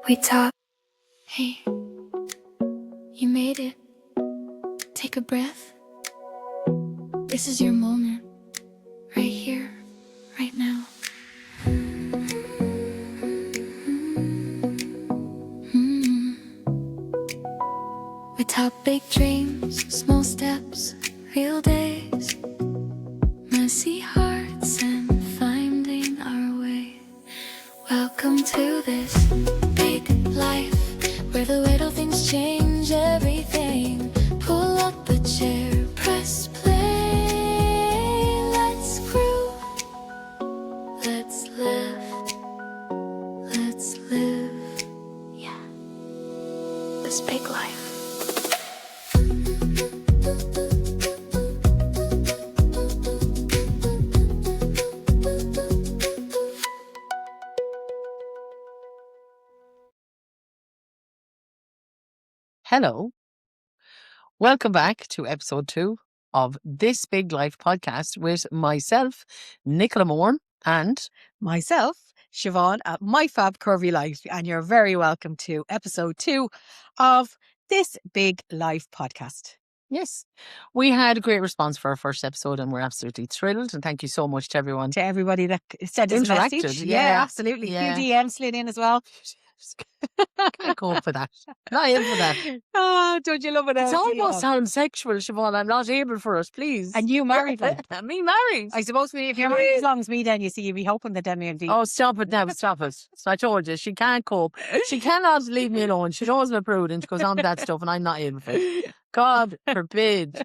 We talk. Hey, you made it. Take a breath. This is your moment. Right here, right now. We talk big dreams, small steps, real days, messy hearts, and finding our way. Welcome to this big life, where the little things change everything. Pull up a chair, press play. Let's groove, let's live, let's live. Yeah, this big life. Hello. Welcome back to episode 2 of This Big Life podcast with myself, Nicola Moore, and myself, Siobhan, at My Fab Curvy Life, and you're very welcome to episode 2 of This Big Life podcast. yes, we had a great response for our first episode and we're absolutely thrilled. And thank you so much to everyone. To everybody that sent us a Interacted, message. yeah. Absolutely. Yeah. Few DMs slid in as well. Can't go for that. Not in for that. Oh, don't you love it? It almost sounds sexual, Siobhan. I'm not able for it, please. And you married one. Me married. I suppose if you're married as long as me, then you see, you'd be hoping that then you'd be. Oh, stop it now, stop it. So I told you, she can't cope. She cannot leave me alone. She knows I'm a prude and she goes on with that stuff and I'm not able for it. God forbid.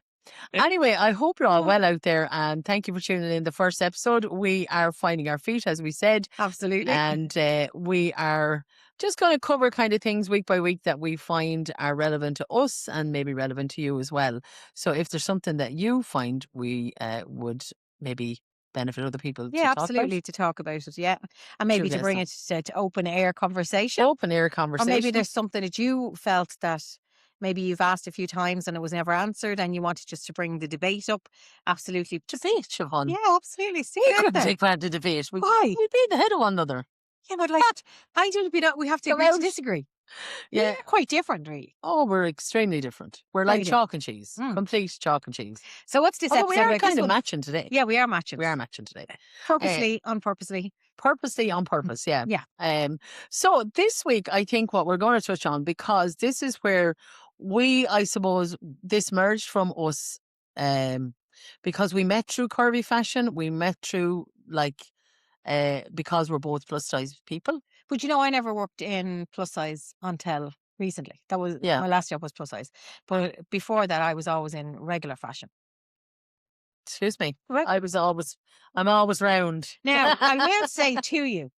Anyway, I hope you're all well out there and thank you for tuning in the first episode. We are finding our feet, as we said. Absolutely. And we are just going to cover kind of things week by week that we find are relevant to us and maybe relevant to you as well. So if there's something that you find we would maybe benefit other people Yeah, to absolutely, to talk about it, yeah. And maybe Sure, to bring it to open air conversation. open air Or conversation. maybe there's something that you felt that maybe you've asked a few times and it was never answered and you wanted just to bring the debate up. Absolutely. debate, Siobhan. Yeah, absolutely. Stick We it out couldn't there. take part in the debate. Why? We'd be ahead of one another. Yeah, but like, I do be that we have to Come agree to out. disagree. Yeah. We're quite different, really. Oh, we're extremely different. We're Very like different. chalk and cheese. Complete chalk and cheese. So what's this Although episode we are about? kind This of one- matching today. Yeah, we are matching. We are matching today. Purposely, unpurposely. Purposely on purpose, yeah. Yeah. So this week, I think what we're going to touch on, because this is where I suppose, this merged from us, because we met through curvy fashion. We met through because we're both plus size people. But you know, I never worked in plus size until recently. That was my last job was plus size. But before that, I was always in regular fashion. Excuse me. Right. I'm always round. Now, I will say to you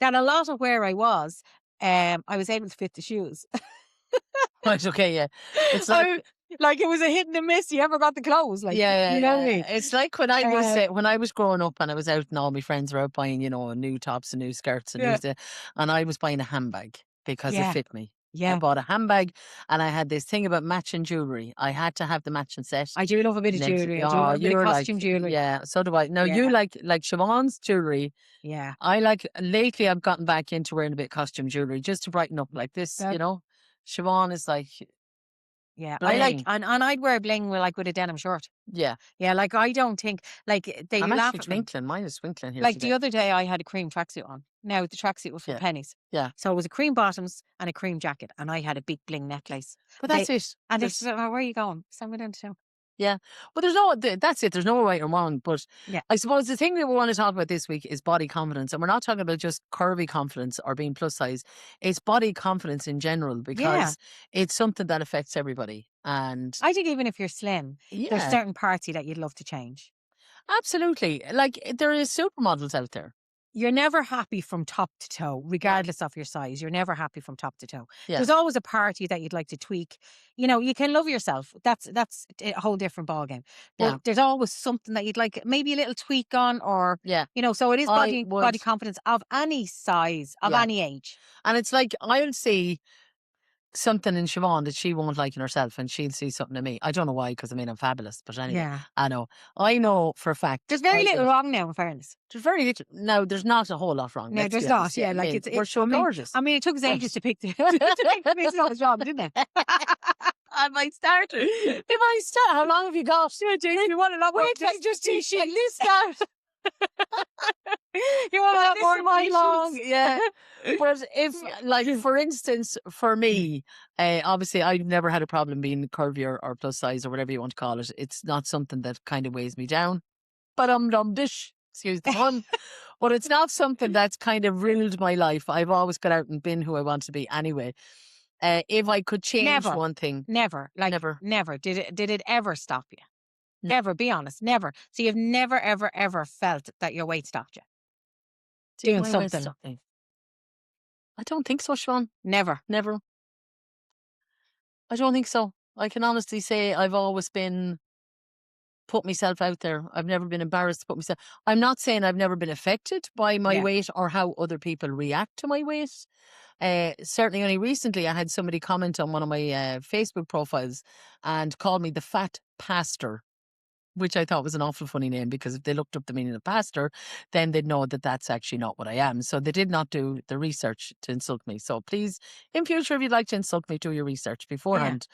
that a lot of where I was able to fit the shoes. Right, okay, yeah. It's like like it was a hit and a miss. You ever got the clothes? Like, yeah, you know what I mean? It's like when I was growing up and I was out and all my friends were out buying, new tops and new skirts and and I was buying a handbag because it fit me. Yeah. I bought a handbag and I had this thing about matching jewellery. I had to have the matching set. I do love a bit of jewellery. I do love a bit of costume jewellery. Yeah, so do I. Now you like Siobhan's jewellery. Yeah. Lately I've gotten back into wearing a bit of costume jewellery just to brighten up like this, Siobhan is like yeah, bling. I like, and I'd wear bling with a denim shirt. Yeah. Yeah, like I don't think, like they I'm laugh actually at me. twinkling. Mine is twinkling here Like today. the other day I had a cream tracksuit on. Now the tracksuit was for pennies. Yeah. So it was a cream bottoms and a cream jacket and I had a big bling necklace. But that's it. And they said, where are you going? Send me down to town. Yeah. But that's it. There's no right or wrong. But I suppose the thing that we want to talk about this week is body confidence. And we're not talking about just curvy confidence or being plus size. It's body confidence in general because it's something that affects everybody. And I think even if you're slim, there's certain parts that you'd love to change. Absolutely. Like there is supermodels out there. You're never happy from top to toe, regardless of your size. You're never happy from top to toe. Yeah. There's always a part that you'd like to tweak. You can love yourself. That's a whole different ballgame. But there's always something that you'd like, maybe a little tweak on, or so it is body confidence of any size, of any age. And it's like I'll see something in Siobhan that she won't like in herself, and she'll see something in me. I don't know why, because I mean I'm fabulous, but anyway, Yeah. I know for a fact. There's very little wrong now, in fairness. There's very little. No, there's not a whole lot wrong. No, let's there's be not. honest. Yeah, like I mean, it's we're so gorgeous. I mean, it took us ages to pick the it's not his job, didn't it? I might start. If I start, how long have you got? You want a lot more? Wait till I just see she list out. You want a lot more My long, patience. yeah. But if, like, for instance, for me, obviously, I've never had a problem being curvy or plus size or whatever you want to call it. It's not something that kind of weighs me down. But dish, excuse the pun. But it's not something that's kind of ruined my life. I've always got out and been who I want to be anyway. If I could change Never. one thing, Never. Like never. Did it ever stop you? No. Ever, be honest, never. So you've never, ever, ever felt that your weight stopped you? Doing My weight something. stopped me. I don't think so, Siobhan. Never. I don't think so. I can honestly say I've always been put myself out there. I've never been embarrassed to put myself. I'm not saying I've never been affected by my weight or how other people react to my weight. Certainly only recently I had somebody comment on one of my Facebook profiles and called me the fat pastor, which I thought was an awful funny name, because if they looked up the meaning of pastor, then they'd know that that's actually not what I am. So they did not do the research to insult me. So please, in future, if you'd like to insult me, do your research beforehand,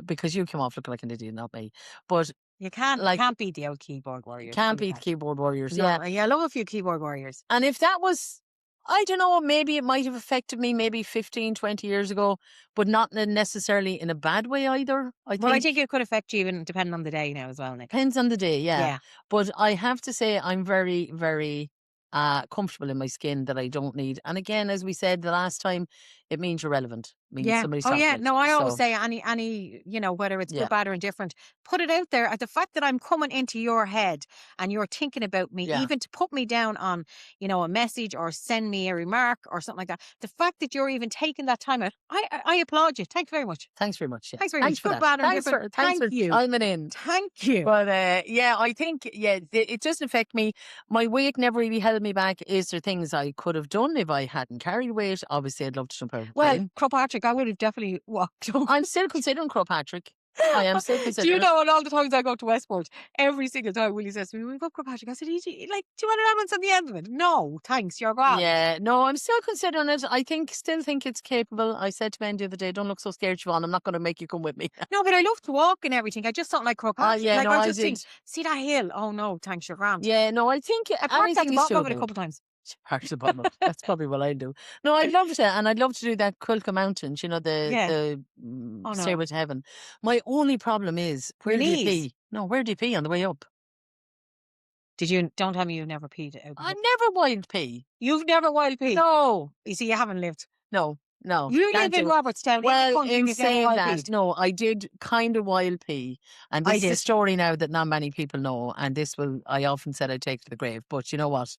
because you came off looking like an idiot, not me. But you can't beat the old keyboard warriors. Can't beat keyboard warriors. No, yeah, I love a few keyboard warriors. And if that was, I don't know, maybe it might have affected me maybe 15, 20 years ago, but not necessarily in a bad way either. I think it could affect you even depending on the day now as well, Nick. Depends on the day, yeah. But I have to say I'm very, very comfortable in my skin, that I don't need. And again, as we said the last time, it means you're relevant. It means somebody's talking about it. No, I always say any, whether it's good, bad or indifferent, put it out there. The fact that I'm coming into your head and you're thinking about me, even to put me down on, a message or send me a remark or something like that. The fact that you're even taking that time out, I applaud you. Thanks very much. Thanks very much. Yeah. Thanks very much. For good, that. bad or Thanks indifferent. Thanks for you. chiming in. Thank you. But I think, it doesn't affect me. My weight never really held me back. Is there things I could have done if I hadn't carried weight? Obviously, I'd love to jump out. Well, Crowpatrick, I would have definitely walked on. I'm still considering Crowpatrick. I am still considering. Do you know, and all the times I go to Westport, every single time Willie says to me, "We go Crowpatrick." I said, do you want an ambulance on the end of it? No, thanks, you're grand. Yeah, no, I'm still considering it. I still think it's capable. I said to Ben the other day, don't look so scared, Siobhan. I'm not going to make you come with me. No, but I love to walk and everything. I just don't like Crowpatrick. I just think, see that hill? Oh no, thanks, you're grand. Yeah, no, I think I parked at the bottom of it a couple of times. Parked at the bottom of it. That's probably what I do. No, I'd love to, and I'd love to do that Quilca Mountains, the Stairway to Heaven. My only problem is, where do you pee? No, where do you pee on the way up? Don't tell me you've never peed out. I never wild pee. You've never wild peed? No. You see, you haven't lived. No. You live in Robertstown. Well, in saying that, no, I did kind of wild pee. And this is a story now that not many people know. And I often said I'd take to the grave. But you know what?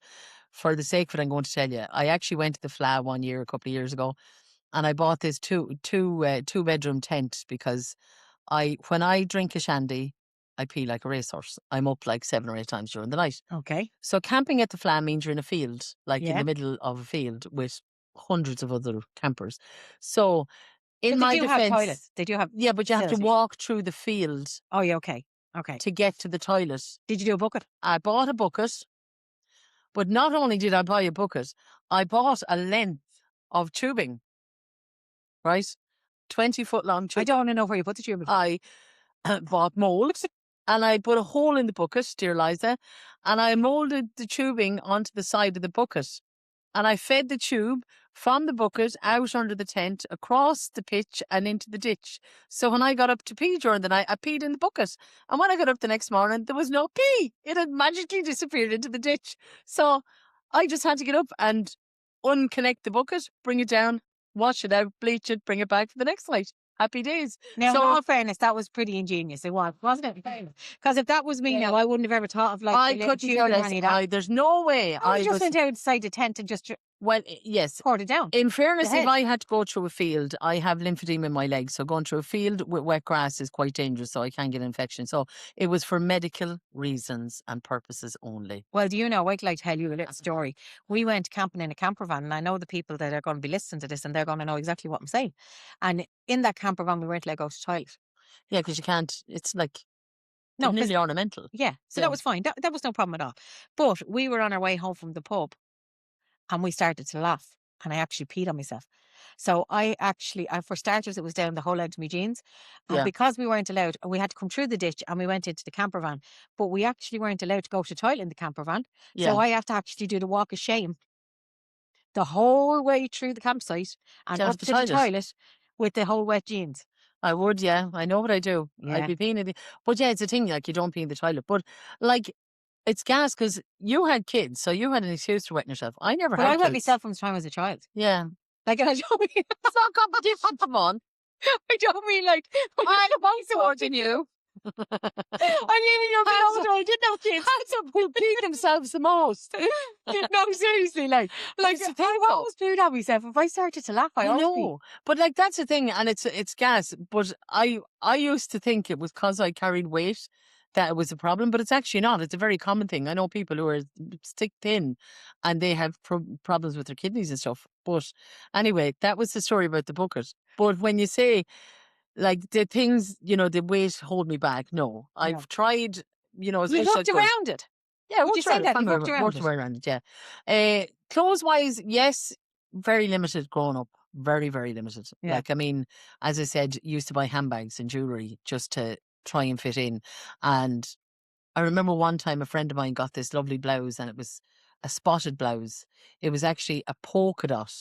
For the sake of it, I'm going to tell you. I actually went to the Fla one year, a couple of years ago. And I bought this two-bedroom tent, because when I drink a shandy, I pee like a racehorse. I'm up like 7 or 8 times during the night. Okay. So camping at the Fla means you're in a field, in the middle of a field with hundreds of other campers. So in my defense, have toilets. They do have. Yeah, but you have to walk through the field. Oh, yeah, okay. To get to the toilet. Did you do a bucket? I bought a bucket. But not only did I buy a bucket, I bought a length of tubing. Right? 20-foot long tubing. I don't want to know where you put the tubing. I bought mould, and I put a hole in the bucket, dear Liza, and I moulded the tubing onto the side of the bucket. And I fed the tube from the bucket out under the tent, across the pitch and into the ditch. So when I got up to pee during the night, I peed in the bucket. And when I got up the next morning, there was no pee. It had magically disappeared into the ditch. So I just had to get up and unconnect the bucket, bring it down, wash it out, bleach it, bring it back for the next night. Happy days. Now, in all fairness, that was pretty ingenious. It was, wasn't it? Because if that was me now, I wouldn't have ever thought of I couldn't do that. There's no way. I just went outside the tent and just Well, yes. Poured it down. In fairness, The if head. I had to go through a field, I have lymphedema in my legs. So going through a field with wet grass is quite dangerous. So I can get infection. So it was for medical reasons and purposes only. Well, do you know, wait till I tell you a little story. We went camping in a camper van, and I know the people that are going to be listening to this, and they're going to know exactly what I'm saying. And in that camper van, we weren't allowed to go to the toilet. Yeah, because you can't, it's like No, 'cause- nearly ornamental. yeah. So Yeah. that was fine. That was no problem at all. But we were on our way home from the pub, and we started to laugh, and I actually peed on myself. So for starters, it was down the whole leg to my jeans. And Yeah. because we weren't allowed, we had to come through the ditch and we went into the camper van, but we actually weren't allowed to go to the toilet in the camper van. Yeah. So I have to actually do the walk of shame the whole way through the campsite and Down up to to the the toilet. toilet with the whole wet jeans. I would, yeah. I know what I do. Yeah. I'd be peeing in the, but yeah, it's a thing, like you don't pee in the toilet. But like, it's gas because you had kids, so you had an excuse to wetting yourself. I never But had I wet kids. myself from the time I was a child. Yeah. Like, and I don't mean, It's not competition, come on. I don't mean like, I'm also watching you. I mean, you're being older, I didn't have kids. Handsome who pee themselves the most. No, seriously, like It's I always pooed on myself. If I started to laugh, I always pee. know, but like that's the thing, and it's gas. But I used to think it was because I carried weight that it was a problem, but it's actually not. It's a very common thing. I know people who are stick thin, and they have problems with their kidneys and stuff. But anyway, that was the story about the bucket. But when you say like the things, the weight hold me back. No, I've tried. You especially looked like going- around it. Yeah, Would you say that? You walked Worked around it? around it, yeah. Clothes wise, yes, very limited growing up. Very, very limited. Yeah. Like, I mean, as I said, used to buy handbags and jewellery just to try and fit in. And I remember one time a friend of mine got this lovely blouse and it was a spotted blouse. It was actually a polka dot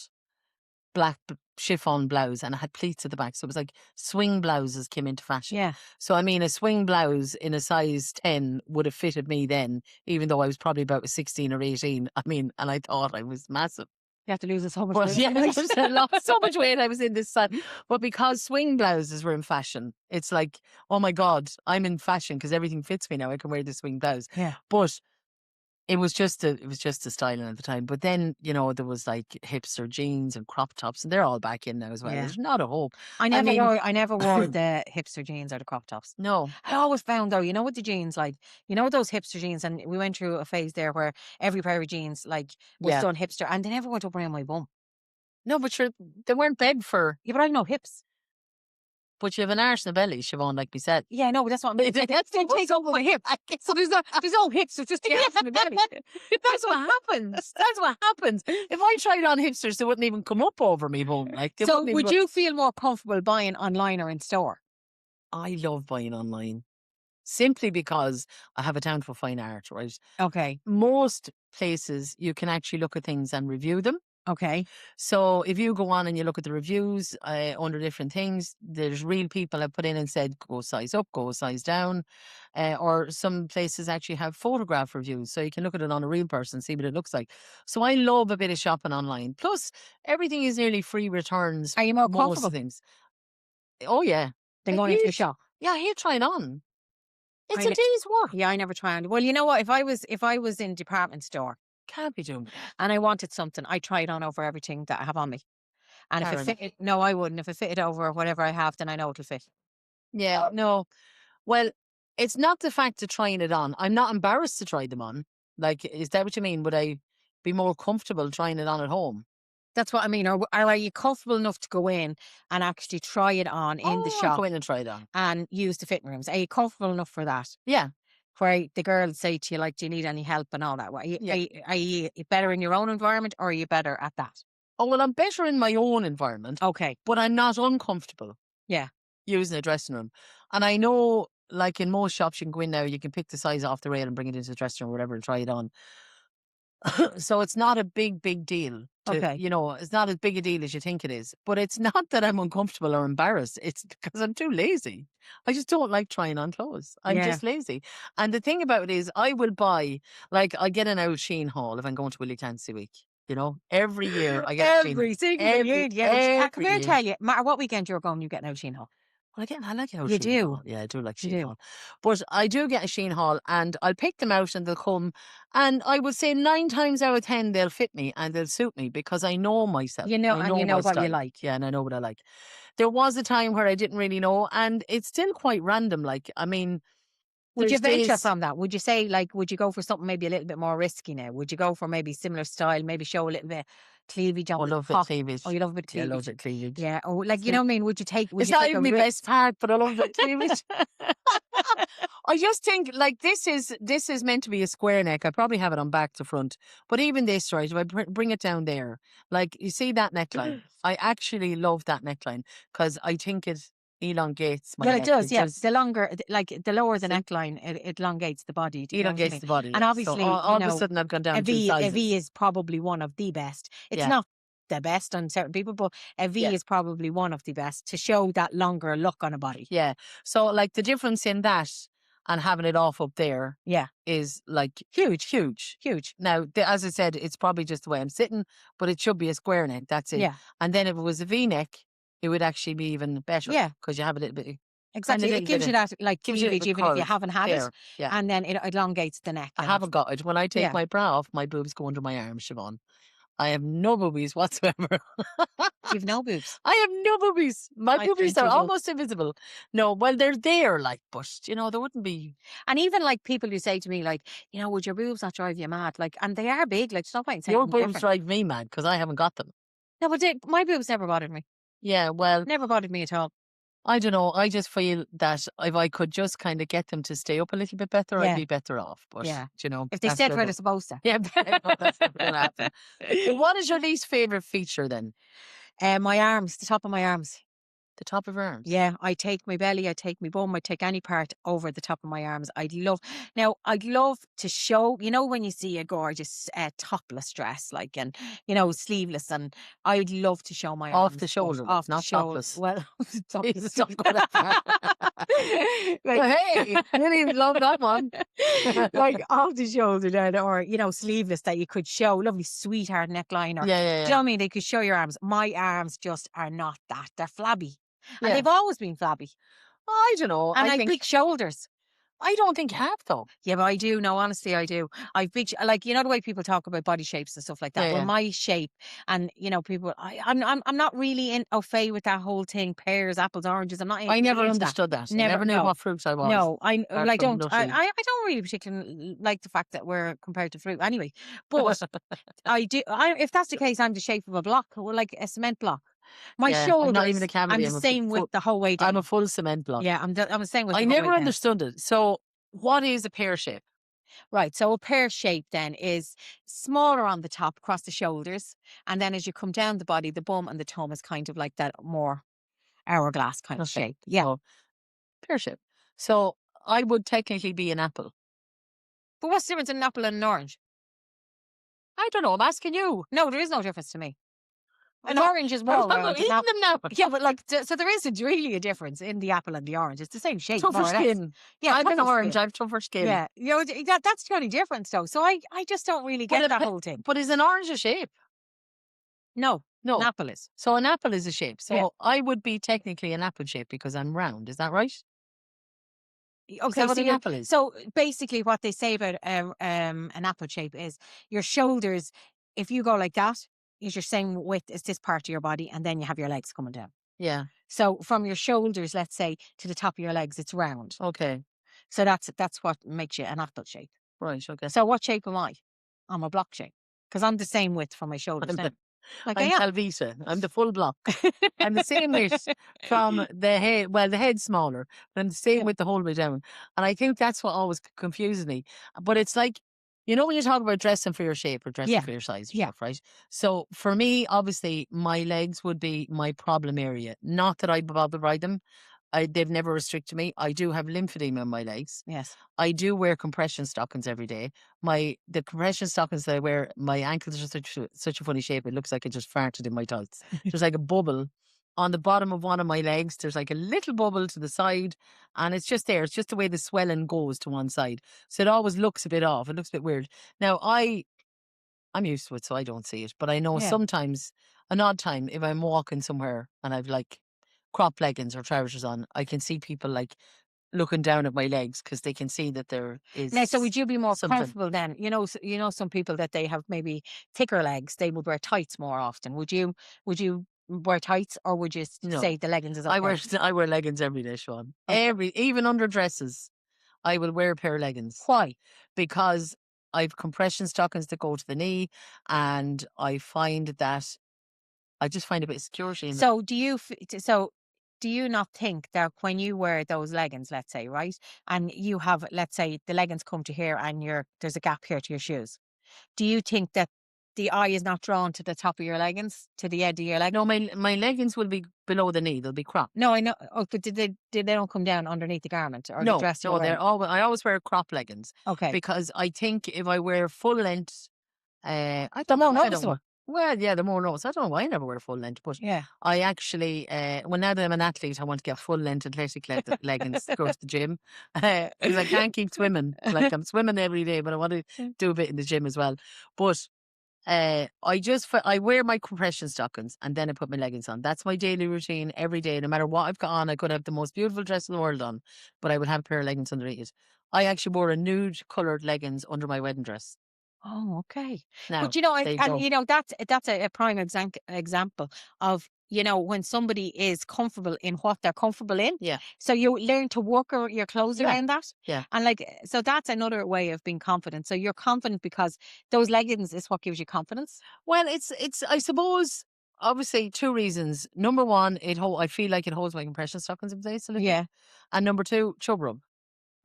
black chiffon blouse and it had pleats at the back. So it was like swing blouses came into fashion. Yeah. So, I mean, a swing blouse in a size 10 would have fitted me then, even though I was probably about 16 or 18. I mean, and I thought I was massive. You have to lose so much But weight. yeah, I lost so much weight. I was in this size. But because swing blouses were in fashion, it's like, oh my God, I'm in fashion because everything fits me now. I can wear the swing blouse. Yeah. But it was just a styling at the time. But then, there was like hipster jeans and crop tops, and they're all back in now as well. Yeah. There's not a hope. I never mean- wore the hipster jeans or the crop tops. No. I always found though, with the jeans, like, those hipster jeans, and we went through a phase there where every pair of jeans, like, was Yeah. done hipster, and they never went up around my bum. No, but sure, they weren't beg for. Yeah, but I have no hips. But you have an arse and a belly, Siobhan, like we said. Yeah, no, but that's what I'm saying. That's they take over my hip. So there's no hips, it's just the arse and the belly. That's what happens. That's what happens. If I tried on hipsters, they wouldn't even come up over me bum. Like, they So wouldn't even would go- you feel more comfortable buying online or in store? I love buying online. Simply because I have a talent for fine art, right? Okay. Most places you can actually look at things and review them. Okay. So if you go on and you look at the reviews under different things, there's real people have put in and said, go size up, go size down. Or some places actually have photograph reviews. So you can look at it on a real person, see what it looks like. So I love a bit of shopping online. Plus, everything is nearly free returns. Are you more Most comfortable things. Oh, yeah. than going into a Huge. shop? Yeah, I hate trying on. It's I a kn- day's work. Yeah, I never try on. Well, you know what? If I was in department store Can't be doing that. and I wanted something, I try it on over everything that I have on me. And if Fair it enough. fitted, no, I wouldn't. If it fitted over whatever I have, then I know it'll fit. Yeah, no. Well, it's not the fact of trying it on. I'm not embarrassed to try them on. Like, is that what you mean? Would I be more comfortable trying it on at home? That's what I mean. Or are you comfortable enough to go in and actually try it on in the I'll shop go in and try it on. and use the fitting rooms? Are you comfortable enough for that? Yeah. Where the girls say to you, like, do you need any help and all that? Yeah. Are you better in your own environment or are you better at that? Oh, well, I'm better in my own environment, Okay. but I'm not uncomfortable. Yeah. Using a dressing room. And I know, like in most shops, you can go in now, you can pick the size off the rail and bring it into the dressing room or whatever and try it on. So it's not a big deal. Okay. It's not as big a deal as you think it is. But it's not that I'm uncomfortable or embarrassed. It's because I'm too lazy. I just don't like trying on clothes. I'm Yeah. just lazy. And the thing about it is I will buy, like I get an old Sheen haul if I'm going to Willie Clancy Week. Every year I get a Shein haul. Every single Every- year. Yeah. Come every here and year. tell you, no matter what weekend you're going, you get no Sheen haul. Well, again, I like how You Shein do. Hall. Yeah, I do like You Shein do. Hall. But I do get a Shein Hall and I'll pick them out and they'll come. And I would say 9 times out of 10, they'll fit me and they'll suit me because I know myself. You know, I and know you my know what you style. like. Yeah, and I know what I like. There was a time where I didn't really know, and it's still quite random. Like, I mean, Would you there's venture days. from that? Would you say, like, would you go for something maybe a little bit more risky now? Would you go for maybe similar style, maybe show a little bit cleavage Oh, on the love it, top? cleavage. Oh, you love a bit of Yeah, I love cleavage. it, cleavage. Yeah. Or like, It's you know what I mean? Would it's you not take a even my risk? best part, but I love the cleavage. I just think like this is meant to be a square neck. I probably have it on back to front, but even this, right? If I bring it down there, like you see that neckline, I actually love that neckline because I think it elongates my Well, it neck. does, It yeah. just The longer, like the lower the see neckline, it elongates the body. Do you know what I elongates mean? the body. And Yeah. So obviously, all of a sudden I've gone a down 2 V, a sizes. V is probably one of the best. It's Yeah. not the best on certain people, but a V Yeah. is probably one of the best to show that longer look on a body. Yeah. So like the difference in that and having it off up there Yeah, is like huge, huge. huge. Now, as I said, it's probably just the way I'm sitting, but it should be a square neck. That's it. Yeah, And then if it was a V neck, it would actually be even better yeah, because you have a little bit, exactly. little It gives bit you of, that like gives you a cleavage, little even if you curve haven't had it, there. Yeah. and then it elongates the neck. I And haven't got it. When I take yeah, my bra off, my boobs go under my arms, Siobhan. I have no boobies whatsoever. you've no boobs. I have no boobies. My I boobies think are you will. almost invisible. No, well, they're there, like, but there wouldn't be. And even like people who say to me, like, would your boobs not drive you mad? Like, and they are big. Like, stop saying Your something boobs different. drive me mad because I haven't got them. No, but my boobs never bothered me. Yeah, well, Never bothered me at all. I don't know. I just feel that if I could just kind of get them to stay up a little bit better, Yeah. I'd be better off. But, Yeah. If they that's stayed their where go- they're supposed to. Yeah, I know that's never going to happen. But what is your least favourite feature then? My arms, the top of my arms. The top of your arms? Yeah, I take my belly, I take my bum, I take any part over the top of my arms. I'd love to show, when you see a gorgeous topless dress, like, and, sleeveless, and I'd love to show my Off arms. the but shoulder, off not the shoulder. topless. Well, topless. Jesus, don't go that far. Hey, I didn't even love that one. like off the shoulder then, or sleeveless that you could show, lovely sweetheart neckline, or Yeah, do yeah, you know yeah. what I mean? They could show your arms. My arms just are not that. They're flabby. And Yeah. they've always been flabby. I don't know. And I I've think big shoulders. I don't think you have though. Yeah, but I do. No, honestly, I do. I've big, like, the way people talk about body shapes and stuff like that. Yeah, Well, yeah. my shape, and people, I'm not really au fait with that whole thing. Pears, apples, oranges. I'm not. I never into that. understood that. I Never, never knew no. what fruits I was. No, I apart like from don't. I nutty. don't really particularly like the fact that we're compared to fruit. Anyway, but I do. If that's the case, I'm the shape of a block, or like a cement block. My Yeah, I'm shoulders. not even a cavity. I'm the same full, width the whole way down. I'm a full cement block. Yeah, I'm the same width. I the whole never way down. understood it. So, what is a pear shape? Right. So a pear shape then is smaller on the top across the shoulders. And then as you come down the body, the bum and the tum is kind of like that more hourglass kind of Okay. shape. Yeah. So, pear shape. So, I would technically be an apple. But what's the difference in an apple and an orange? I don't know. I'm asking you. No, there is no difference to me. An No, orange is I'm more not round. eating them now. Yeah, but like, so there isn't really a difference in the apple and the orange. It's the same shape. Tougher more or less. skin. Yeah, I'm an tougher orange. skin. I have tougher skin. Yeah, that's the only difference though. So I just don't really get that whole thing. But is an orange a shape? No, No. an apple is. So an apple is a shape. So Yeah. I would be technically an apple shape because I'm round. Is that right? Is Okay, that what so an apple is? so basically what they say about an apple shape is your shoulders, if you go like that, is your same width as this part of your body, and then you have your legs coming down. Yeah. So from your shoulders, let's say, to the top of your legs, it's round. Okay. So that's what makes you an apple shape. Right. Okay. So what shape am I? I'm a block shape because I'm the same width from my shoulders I'm, down. the, Like I'm I am. Calvita. I'm the full block. I'm the same width from the head. Well, the head's smaller, but I'm the same Yeah. width the whole way down. And I think that's what always confuses me. But it's like, when you talk about dressing for your shape or dressing Yeah. for your size or Yeah. stuff, right? So for me, obviously, my legs would be my problem area. Not that I bother by them. They've never restricted me. I do have lymphedema in my legs. Yes. I do wear compression stockings every day. The compression stockings that I wear, my ankles are such a funny shape. It looks like I just farted in my tights. There's like a bubble on the bottom of one of my legs. There's like a little bubble to the side, and it's just there. It's just the way the swelling goes to one side. So it always looks a bit off. It looks a bit weird. Now I'm used to it, so I don't see it. But I know Yeah. sometimes, an odd time, if I'm walking somewhere and I've like crop leggings or trousers on, I can see people like looking down at my legs because they can see that there is Now, so would you be more something. comfortable then? You know, some people that they have maybe thicker legs, they would wear tights more often. Would you wear tights, or would you No. say the leggings is I okay? wear leggings every day, Sean. Okay. Even under dresses, I will wear a pair of leggings Why? because I've compression stockings that go to the knee, and I find that I just find a bit of security in them. So do you not think that when you wear those leggings, let's say, right, and you have, let's say, the leggings come to here and there's a gap here to your shoes, do you think that the eye is not drawn to the top of your leggings, to the edge of your leg? No, my leggings will be below the knee. They'll be cropped. No, I know. Oh, but they don't come down underneath the garment or the dress you're wearing? I always wear crop leggings Okay. because I think if I wear full length, I They're don't more know. noticeable. Well, yeah, they're more noticeable. I don't know why I never wear full length, but Yeah. I actually, well, now that I'm an athlete, I want to get full length athletic leggings to go to the gym because I can't keep swimming. Like I'm swimming every day, but I want to do a bit in the gym as well. But I wear my compression stockings and then I put my leggings on. That's my daily routine every day. No matter what I've got on, I could have the most beautiful dress in the world on, but I would have a pair of leggings underneath it. I actually wore a nude coloured leggings under my wedding dress. Oh, okay. Now, But you know, there you go. and you know that's a prime example of, you know, when somebody is comfortable in what they're comfortable in. Yeah. So you learn to work your clothes Yeah. around that. Yeah. And like, so that's another way of being confident. So you're confident because those leggings is what gives you confidence. Well, it's I suppose obviously two reasons. Number one, I feel like it holds my compression stockings in place a little. Yeah. And number two, chub rub.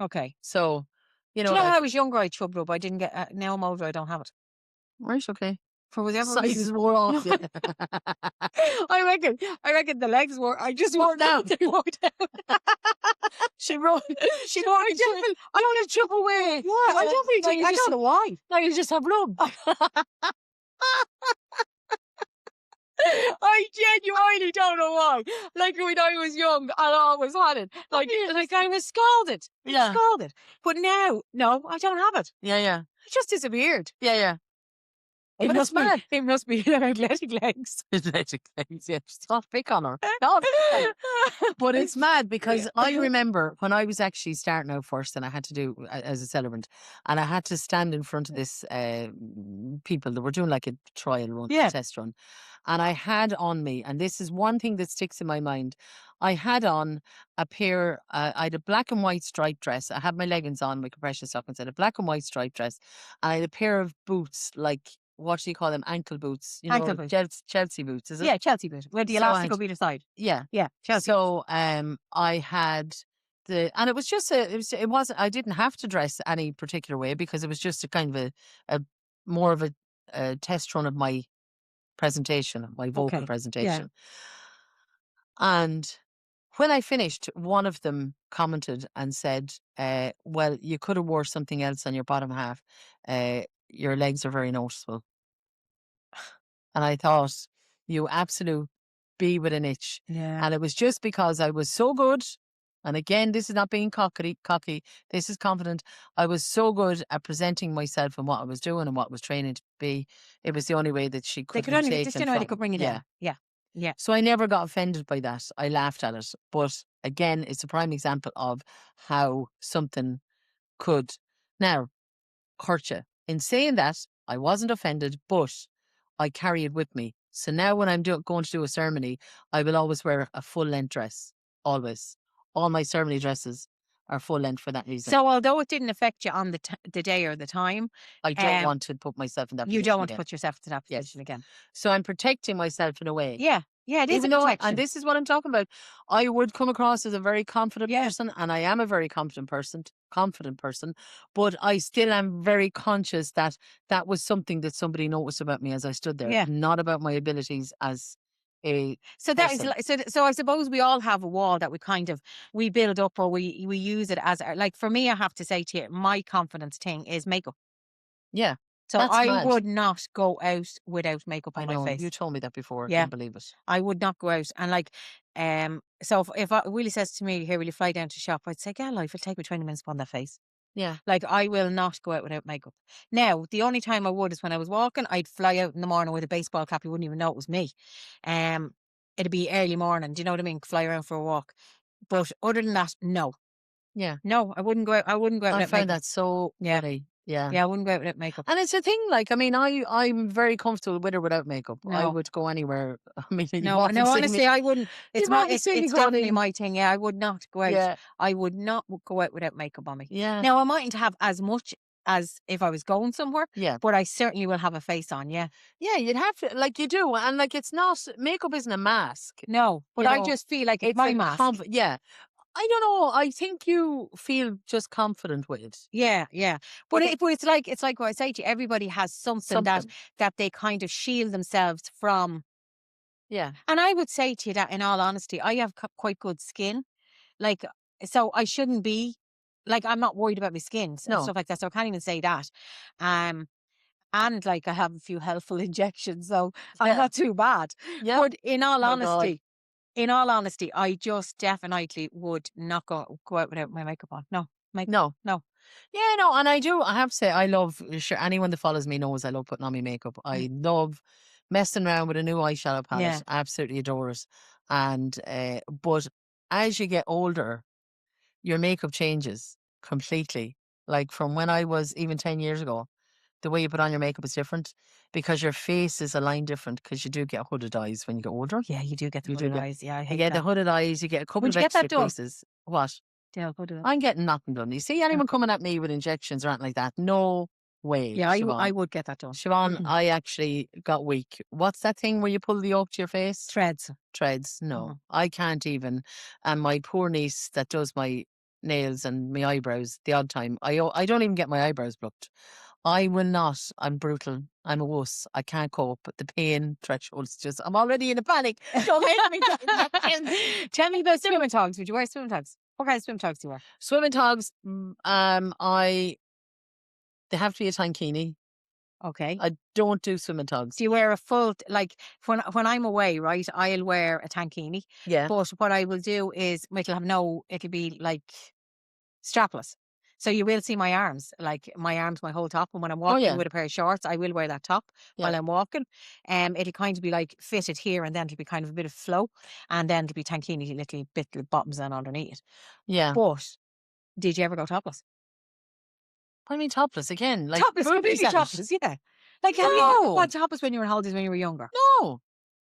Okay. So, Do you know, when I was younger, I chub rub. I didn't get. Now I'm older, I don't have it. Right, okay. For whatever Sizes reason. wore off. Yeah. I reckon the legs were. I just wore down. They wore down. She wrote. She wore. I want to chip away. Yeah, I don't know why. Now you just have rub. I genuinely don't know why. Like when I was young, I always had it. Like I was scalded. Yeah. Scalded. But now, no, I don't have it. Yeah, yeah. It just disappeared. Yeah, yeah. It But must it's mad. be. It must be athletic legs. Athletic legs, yeah. Stop pick on her. No, but it's mad because I remember when I was actually starting out first and I had to do as a celebrant and I had to stand in front of this people that were doing like a trial run, Yeah. test run. And I had on me, and this is one thing that sticks in my mind. I had on a pair, I had a black and white striped dress. I had my leggings on, my compression stockings, I had a black and white striped dress. And I had a pair of boots, like, what do you call them? Ankle boots. You Ankle know, boots. Chelsea boots, is it? Yeah, Chelsea boot. Where the So I elastic had- will be the side. Yeah. Yeah, Chelsea. So I had and it was just it wasn't, I didn't have to dress any particular way because it was just a kind of a more of a test run of my presentation, my vocal Okay, presentation. And when I finished, one of them commented and said, well, you could have wore something else on your bottom half. Your legs are very noticeable. And I thought, you absolute bee with an itch. Yeah. And it was just because I was so good. And again, this is not being cocky. This is confident. I was so good at presenting myself and what I was doing and what I was training to be. It was the only way that she could They could only just taken know they from. could bring it Yeah. down. Yeah. Yeah. So I never got offended by that. I laughed at it. But again, it's a prime example of how something could now hurt you. In saying that, I wasn't offended, but I carry it with me. So now when I'm going to do a ceremony, I will always wear a full length dress. Always. All my ceremony dresses are full length for that reason. So although it didn't affect you on the day or the time, I don't want to put myself in that you position don't want to again. put yourself in that Yes. position again. So I'm protecting myself in a way. Yeah. Yeah, it is Even a though, protection. and this is what I'm talking about, I would come across as a very confident Yeah. person, and I am a very confident person, but I still am very conscious that that was something that somebody noticed about me as I stood there, Yeah. not about my abilities as a So that is person. so I suppose we all have a wall that we build up, or we use it as like, for me, I have to say to you, my confidence thing is makeup. Yeah. So That's I mad. would not go out without makeup I on my know, face. you told me that before. I Yeah. can't believe it. I would not go out. And like, so if Willie says to me, here, will you fly down to shop? I'd say, yeah, life, it'll take me 20 minutes upon that face. Yeah. Like, I will not go out without makeup. Now, the only time I would is when I was walking. I'd fly out in the morning with a baseball cap. You wouldn't even know it was me. it'd be early morning. Do you know what I mean? Fly around for a walk. But other than that, no. Yeah. No, I wouldn't go out. I wouldn't go out I without find makeup. that so Yeah. funny. Yeah. Yeah, I wouldn't go out without makeup. And it's a thing, like, I mean, I'm very comfortable with or without makeup. I No. would go anywhere. I mean, you've No, often no, seen me- honestly, I wouldn't. It's you've my, often seen me it's going definitely in- my thing. Yeah, I would not go out. Yeah. I would not go out without makeup on me. Yeah. Now, I mightn't have as much as if I was going somewhere, Yeah. but I certainly will have a face on. Yeah. Yeah, you'd have to, like, you do. And, like, it's not, makeup isn't a mask. No, but You I know, just feel like it's my a mask. yeah. I don't know. I think you feel just confident with it. Yeah, yeah. But it's like what I say to you. Everybody has something that they kind of shield themselves from. Yeah. And I would say to you that, in all honesty, I have quite good skin. Like, so I shouldn't be, like, I'm not worried about my skin and No. stuff like that. So I can't even say that. And like, I have a few helpful injections, so I'm not too bad. Yeah. But in all My God. honesty, I just definitely would not go out without my makeup on. No. No. No. Yeah, no, and I do. I have to say, I love. Sure, anyone that follows me knows I love putting on my makeup. I love messing around with a new eyeshadow palette. Yeah. Absolutely adore it. And but as you get older, your makeup changes completely. Like from when I was even 10 years ago, the way you put on your makeup is different because your face is aligned different because you do get hooded eyes when you get older. Yeah, you do get the You do hooded get- eyes. Yeah, I You hate get that. the hooded eyes. You get a couple Would of you get that extra done? pieces. What? Yeah, go do that. I'm getting nothing done. You see anyone coming at me with injections or anything like that? No way. Yeah, I Siobhan. would get that done. Siobhan, Mm-mm. I actually got weak. What's that thing where you pull the yolk to your face? Threads. Treads. No, I can't even. And my poor niece that does my nails and my eyebrows the odd time, I don't even get my eyebrows plucked. I will not. I'm brutal. I'm a wuss. I can't cope. The pain threshold is just, I'm already in a panic. Don't make me get injections. Tell me about swimming togs. Would you wear swimming togs? What kind of swim togs do you wear? Swimming togs, they have to be a tankini. Okay. I don't do swimming togs. Do you wear a full, like, when I'm away, right, I'll wear a tankini. Yeah. But what I will do is, it'll be like strapless. So you will see my arms, my whole top. And when I'm walking yeah. with a pair of shorts, I will wear that top while Yeah. I'm walking. It'll kind of be like fitted here, and then it'll be kind of a bit of flow. And then it'll be tankini, little bottoms and underneath it. Yeah. But did you ever go topless? I mean, topless again. Like Topless, boobies completely out. topless, yeah. Like, have you No. ever gone topless when you were on holidays when you were younger? No.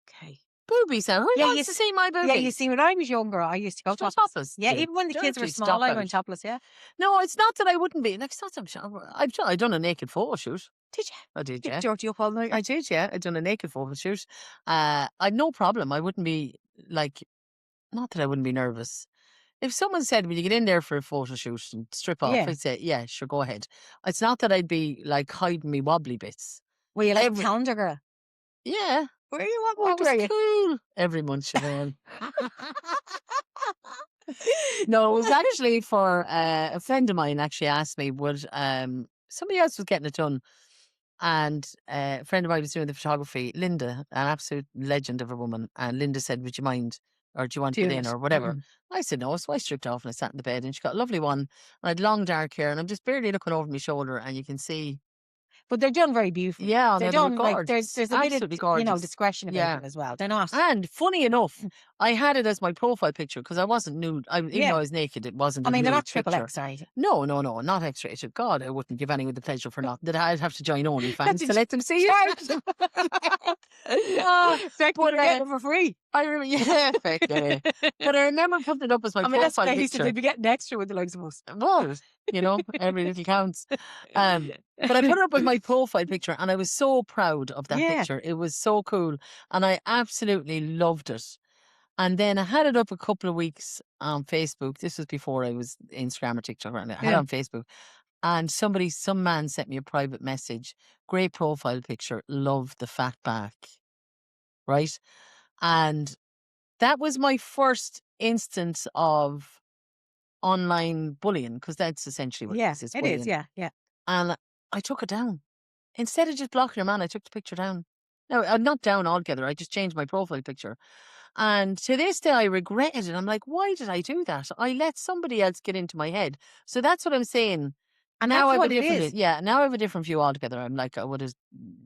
Okay. Boobies out. Who Yeah, wants you to see my boobies? Yeah, you see, when I was younger, I used to go Still topless. topless. Yeah, You even when the kids were dirty small, I stop went out. topless, yeah. No, it's not that I wouldn't be. Like, it's not I've done a naked photo shoot. Did you? I did, Get yeah. Georgie up all night. I did, yeah. I've done a naked photo shoot. I've no problem. I wouldn't be like, not that I wouldn't be nervous. If someone said, will you get in there for a photo shoot and strip off? Yeah. I'd say, yeah, sure, go ahead. It's not that I'd be like hiding me wobbly bits. Were you like a every- calendar girl? Yeah. Were you? It What was were you? cool. Every month, Siobhan. No, it was actually for a friend of mine actually asked me, would somebody else was getting it done. And a friend of mine was doing the photography, Linda, an absolute legend of a woman. And Linda said, would you mind, or do you want to get Doing in, it. or whatever? Mm. I said no, so I stripped off and I sat in the bed, and she got a lovely one. And I had long dark hair, and I'm just barely looking over my shoulder, and you can see, But they're done very beautifully. yeah, They're they were done, like, there's gorgeous. a bit Absolutely of, gorgeous. discretion about Yeah. them as well. They're not. And funny enough, I had it as my profile picture because I wasn't nude. Even Yeah. though I was naked, it wasn't. I a mean, they're nude not triple picture. X or anything. No, not X-rated. God, I wouldn't give anyone the pleasure for not. That I'd have to join OnlyFans That's to let them see it. But But, get them for free. I remember, yeah, fake, yeah. But I remember putting it up as my I mean, that's profile why he said picture. they'd be getting extra with the likes of us. Well, every little counts. But I put it up as my profile picture, and I was so proud of that Yeah. picture. It was so cool, and I absolutely loved it. And then I had it up a couple of weeks on Facebook. This was before I was Instagram or TikTok. I had it Yeah. on Facebook. And some man sent me a private message. Great profile picture. Love the fat back. Right? And that was my first instance of online bullying, because that's essentially what Yeah, it is. it Bullying. is. Yeah, yeah. And I took it down. Instead of just blocking your man, I took the picture down. No, not down altogether. I just changed my profile picture. And to this day, I regretted it. I'm like, why did I do that? I let somebody else get into my head. So that's what I'm saying. And Now that's I have a what it different, is. now I have a different view altogether. I'm like, I would have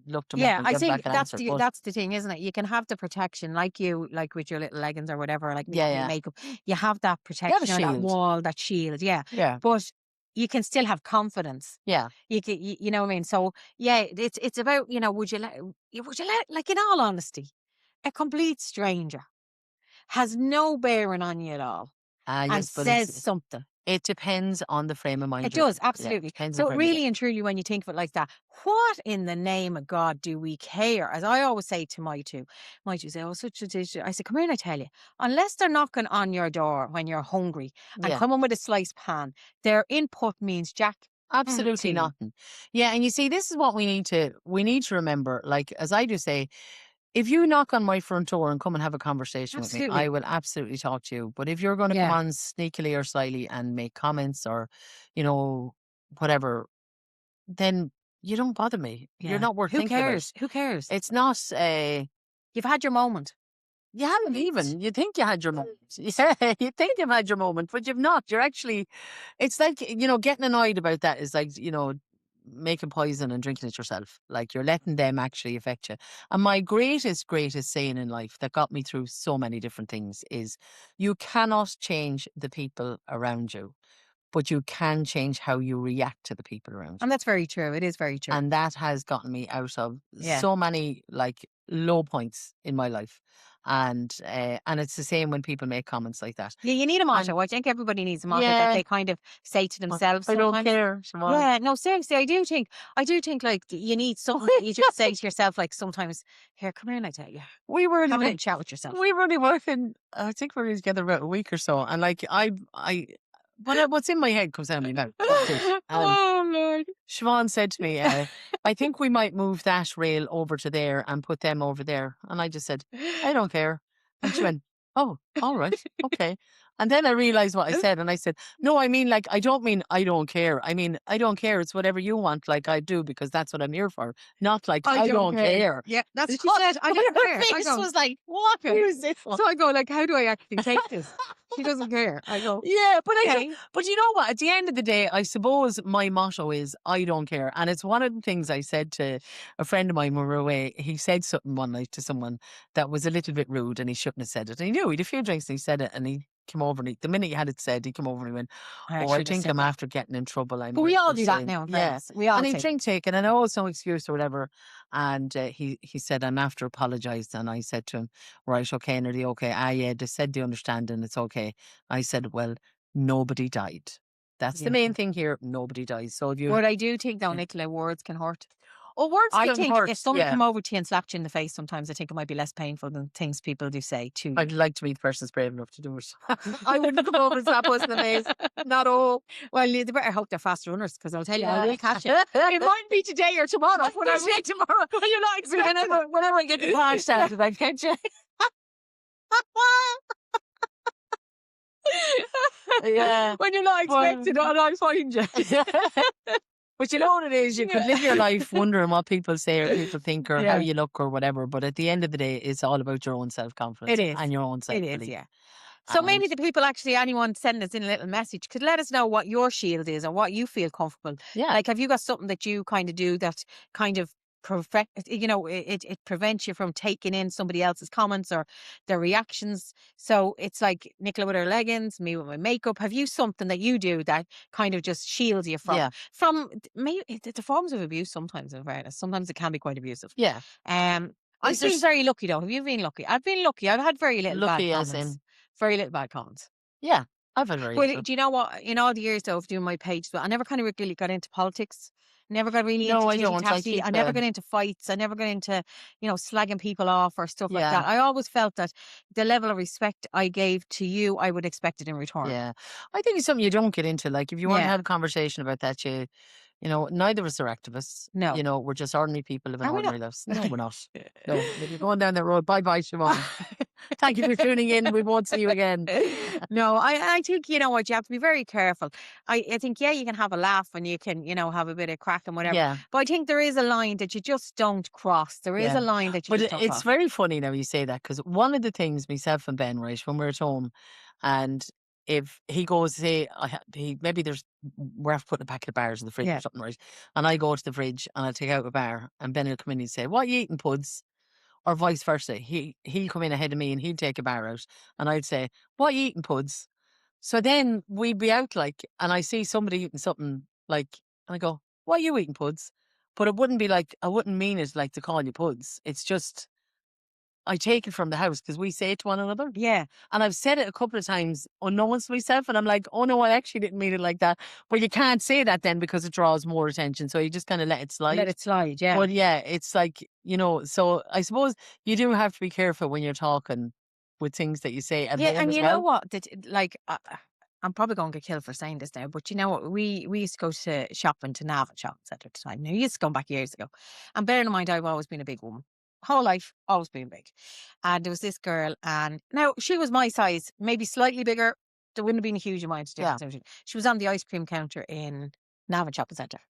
looked him up Yeah, and I given think back an answer. But that's the thing, isn't it? You can have the protection, like with your little leggings or whatever, like me with my yeah, makeup. You have that you have a protection or that shield. wall, that shield. Yeah, Yeah, but you can still have confidence. yeah, You know what I mean? So yeah, it's about, like, in all honesty, a complete stranger has no bearing on you at all and yes, but says something. it depends on the frame of mind. It does, Yeah, absolutely. depends on the So frame of mind. really and truly, when you think of it like that, what in the name of God do we care? As I always say to my two say, oh, such a dish. I said, come here and I tell you, unless they're knocking on your door when you're hungry and Yeah, coming with a sliced pan, their input means jack absolutely to you. nothing. Yeah, and you see, this is what we need to remember. Like, as I do say, if you knock on my front door and come and have a conversation with me, I Absolutely. will absolutely talk to you. But if you're going to come Yeah. on sneakily or slyly and make comments or, you know, whatever, then you don't bother me. You're Yeah. not worth Who thinking about. cares? Who cares? It's not a. You've had your moment. You haven't even. You think you had your moment. Yeah, you think you've had your moment, but you've not. You're actually. It's like, getting annoyed about that is like, making poison and drinking it yourself. Like, you're letting them actually affect you. And my greatest saying in life that got me through so many different things is, you cannot change the people around you, but you can change how you react to the people around you. And that's very true. It is very true. And that has gotten me out of Yeah. so many like low points in my life. And it's the same when people make comments like that. Yeah, you need a And motto. I think everybody needs a motto that yeah, they kind of say to themselves I don't sometimes. care, Siobhan. Yeah, no, seriously, I do think like you need something that you just say to yourself, like sometimes, here, come here and I tell you. We were Have a only little chat with yourself. we were only working. I think we were together about a week or so, and like what's in my head comes out of my mouth. That's it. And Oh Lord. Siobhan said to me, I think we might move that rail over to there and put them over there. And I just said, I don't care. And she went, oh, all right, okay. And then I realized what I said, and I said, no, I mean, like, I don't mean I don't care. I mean, I don't care. It's whatever you want, like I do, because that's what I'm here for. Not like I don't care. Yeah, that's what she said. I don't Her care. I face go, was like, what? Who's this one? so I go, like, how do I actually take this? She doesn't care. I go, Yeah, but okay. but you know what? At the end of the day, I suppose my motto is I don't care. And it's one of the things I said to a friend of mine when we were away. He said something one night to someone that was a little bit rude, and he shouldn't have said it. And he knew he'd a few drinks and he said it, and he came over and the minute he had it said, he came over and he went, I oh, I should have think said I'm that. after getting in trouble. But we all do that saying, now, in yeah. fairness. We all And he say, drink taken, and I know it's no excuse or whatever. And he said, I'm after apologised. And I said to him, right, okay, and are they okay? Ah, yeah, they said they understand and it's okay. I said, well, nobody died. That's the Yeah. main thing here. Nobody dies. So if you, What I do think, though, Yeah. Nicola, words can hurt. oh, words I can think hurt. if someone Yeah. come over to you and slapped you in the face, sometimes I think it might be less painful than things people do say to you. I'd like to meet the person that's brave enough to do it. I wouldn't come over and slap us in the face. Not all. Well, you better hope they're fast runners, because I'll tell you, I Yeah. will catch you. It might be today or tomorrow. When I meet tomorrow, when you're not expecting it. Whenever I get the car started, I catch you. Yeah. When you're not Well- expecting it, and I find you. But you know what it is? You could live your life wondering what people say or people think or Yeah. how you look or whatever. But at the end of the day, it's all about your own self-confidence. It is. And your own It self-belief. is, yeah. So maybe And- the people actually, anyone send us in a little message, could let us know what your shield is or what you feel comfortable. Yeah. Like, have you got something that you kind of do that kind of it prevents you from taking in somebody else's comments or their reactions? So it's like Nicola with her leggings, me with my makeup. Have you something that you do that kind of just shields you Yeah. from maybe the forms of abuse? Sometimes, in fairness, sometimes it can be quite abusive. Yeah. I've Is there been very lucky, though. Have you been lucky? I've been lucky. I've had very little Lucky bad as comments. in- Very little bad comments. Yeah. I've had very Well, little. do you know what? In all the years, though, of doing my page, I never kind of really got into politics. Never got really No, I into don't. I titty-tatty. I keep, never got into fights. I never got into, slagging people off or stuff like Yeah. that. I always felt that the level of respect I gave to you, I would expect it in return. Yeah. I think it's something you don't get into. Like, if you want to Yeah. have a conversation about that, neither of us are activists. No. We're just ordinary people living Are we ordinary lives. No, we're not. No. If you're going down that road, bye-bye, Siobhan. Thank you for tuning in. We won't see you again. No, I think, you know what, you have to be very careful. I think, yeah, you can have a laugh and you can, have a bit of crack and whatever. Yeah. But I think there is a line that you just don't cross. There is Yeah. a line that you But just don't it's cross. very funny now you say that, because one of the things myself and Ben, right, when we're at home, and if he goes, say, maybe we're after putting a packet of bars in the fridge or something, right? And I go to the fridge and I'll take out a bar, and Ben will come in and say, "What are you eating, Puds?" Or vice versa. He'll come in ahead of me and he'll take a bar out, and I'd say, "What are you eating, Puds?" So then we'd be out, like, and I see somebody eating something, like, and I go, "What are you eating, Puds?" But it wouldn't be like, I wouldn't mean it like to call you Puds. It's just, I take it from the house because we say it to one another. Yeah. And I've said it a couple of times unknowns to myself, and I'm like, "Oh no, I actually didn't mean it like that." But you can't say that then because it draws more attention. So you just kind of let it slide. Let it slide, yeah. But yeah, it's like, so I suppose you do have to be careful when you're talking with things that you say at home and as you well. know what? Like, I'm probably going to get killed for saying this now, but you know what? We used to go to shopping to Navan Shopping Centre at the time. Now, we used to go back years ago. And bearing in mind, I've always been a big woman. Whole life, always been big. And there was this girl, and now she was my size, maybe slightly bigger. There wouldn't have been a huge amount of difference. She was on the ice cream counter in Navan Shopping Centre.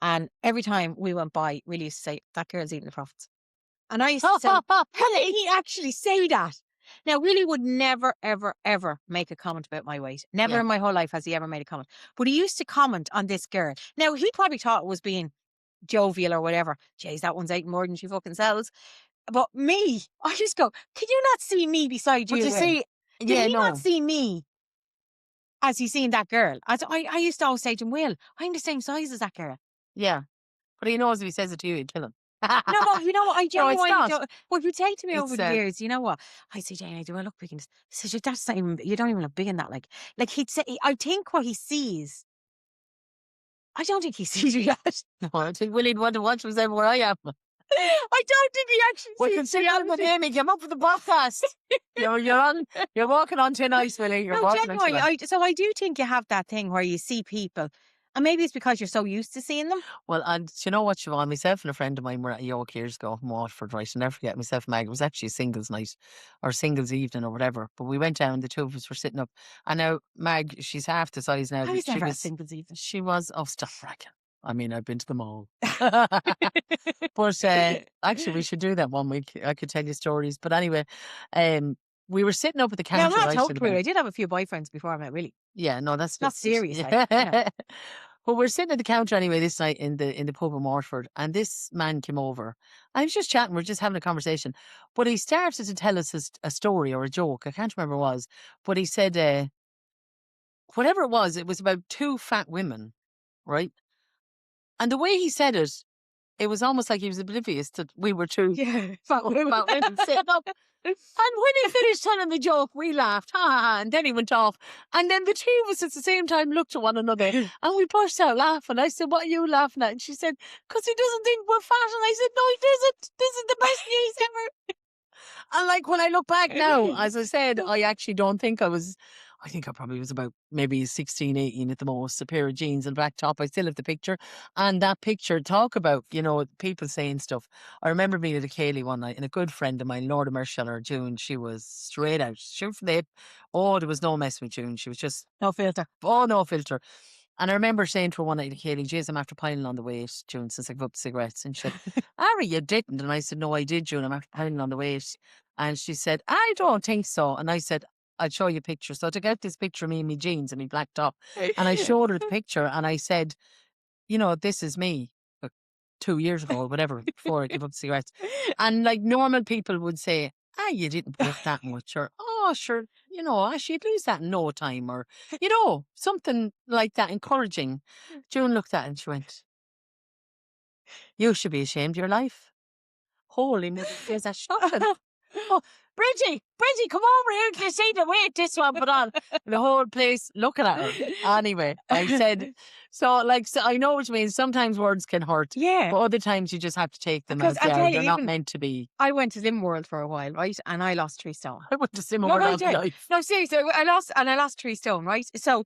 And every time we went by, we used to say, "That girl's eating the profits." And I used to say, how did he actually say that? Now, Willie would never, ever, ever make a comment about my weight. Never in my whole life has he ever made a comment. But he used to comment on this girl. Now, he probably thought it was being jovial or whatever. Jeez, that one's eating more than she fucking sells. But me, I just go, can you not see me beside you? But you see, did he not see me as he's seen that girl? I used to always say to him, "Will, I'm the same size as that girl." Yeah. But he knows if he says it to you, he'd kill him. No, but you know what? I genuinely not. don't. What you say to me It's, over the years, you know what? I say, "Jane, do I look big?" And he says, "That's not even, you don't even look big in that." Like he'd say, I think what he sees, I don't think he sees me yet. No, I think Willie'd want to watch us where I am. I don't think he actually We sees can sit me. down with him. He came up with the podcast. You're walking on thin ice, Willie. You're No, walking on thin genuinely, ice. so I do think you have that thing where you see people, and maybe it's because you're so used to seeing them. Well, and do you know what, Siobhan? Myself and a friend of mine were at York years ago in Waterford, right? I'll never forget, myself and Mag. It was actually a singles night or singles evening or whatever. But we went down, the two of us were sitting up. And now Mag, she's half the size now. I was She never at was, singles even. she was, oh, stop fracking. I mean, I've been to them all. But actually, we should do that one week. I could tell you stories. But anyway, we were sitting up at the Now, counter. I'm not right, totally in the true. back. I did have a few boyfriends before I met Willie. Yeah, no, that's Not different. serious, like, yeah. But we're sitting at the counter anyway this night in the pub in Waterford, and this man came over. I was just chatting, we're just having a conversation. But he started to tell us a story or a joke. I can't remember what it was. But he said, whatever it was about two fat women, right? And the way he said it, it was almost like he was oblivious that we were two fat women sitting up. And when he finished telling the joke, we laughed, ha ha ha, and then he went off. And then the two of us at the same time looked at one another and we burst out laughing. I said, "What are you laughing at?" And she said, "Because he doesn't think we're fat." And I said, "No, he doesn't. This is the best news ever." And like, when I look back now, as I said, I actually don't think I think I probably was about maybe 16, 18 at the most, a pair of jeans and black top. I still have the picture. And that picture, talk about, people saying stuff. I remember being at a Cayley one night and a good friend of mine, Laura Marshall or June, she was straight out. Shoot from the hip. Oh, there was no mess with June. She was just, No filter. oh, no filter. And I remember saying to her one night at Cayley, "Jeez, I'm after piling on the weight, June, since I gave up the cigarettes." And she said, "Ari, you didn't." And I said, "No, I did, June. I'm after piling on the weight." And she said, "I don't think so." And I said, "I'll show you a picture." So I took out this picture of me in my jeans and my black top. And I showed her the picture and I said, "This is me 2 years ago or whatever, before I gave up cigarettes." And like normal people would say, "You didn't put that much," or, "Oh, sure, she'd lose that in no time," or, something like that, encouraging. June looked at it and she went, "You should be ashamed of your life." Holy mother, is that shocking? Oh, Bridgie, come over here. Can you see the weight this one put on? The whole place looking at her. Anyway, I said, so I know what you mean. Sometimes words can hurt. Yeah. But other times you just have to take them Because as I they tell are. you, They're not even- meant to be. I went to Lim World for a while, right? And I lost 3 stone. I went to Sim No, World I all my did. life. No, seriously, I lost 3 stone, right? So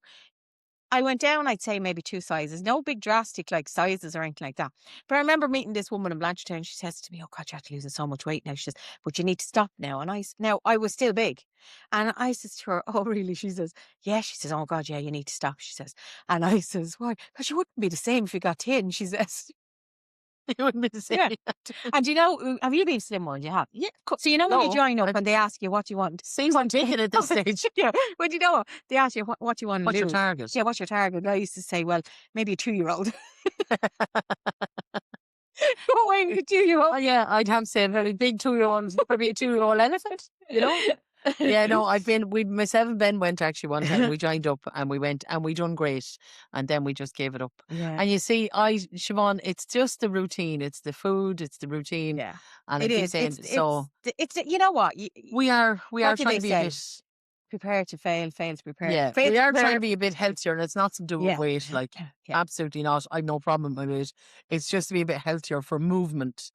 I went down, I'd say maybe 2 sizes. No big drastic like sizes or anything like that. But I remember meeting this woman in Blanchardstown. She says to me, "Oh God, you have to lose so much weight now." She says, "But you need to stop now." And I was still big. And I says to her, "Oh really?" She says, "Yeah." She says, "Oh God, yeah, you need to stop." She says. And I says, "Why?" "Because you wouldn't be the same if you got thin." She says. You wouldn't be the same. Yeah. And you know, have you been slim ones? You have. Yeah. So you know when you No, join up I- and they ask you what you want. Seems I'm taking at this stage. Yeah. But you know what? They ask you what you want to What's your lose. target? Yeah, what's your target? And I used to say, well, maybe a 2-year-old. Oh, maybe a 2-year-old. Oh, yeah, I'd have to say a very big 2-year-old, probably a 2-year-old elephant, you know? Yeah, no, myself and Ben went actually one time. We joined up and we went and we done great. And then we just gave it up. Yeah. And you see, Siobhan, it's just the routine. It's the food, it's the routine. Yeah. And It I keep is. saying, so It's you know what? we are What do trying they to be say? a bit, Prepare to fail, fail to prepare. yeah, Fail we to are prepare. trying to be a bit healthier. And it's not to do with Yeah. weight, like Yeah. absolutely not. I've no problem with it. It's just to be a bit healthier for movement.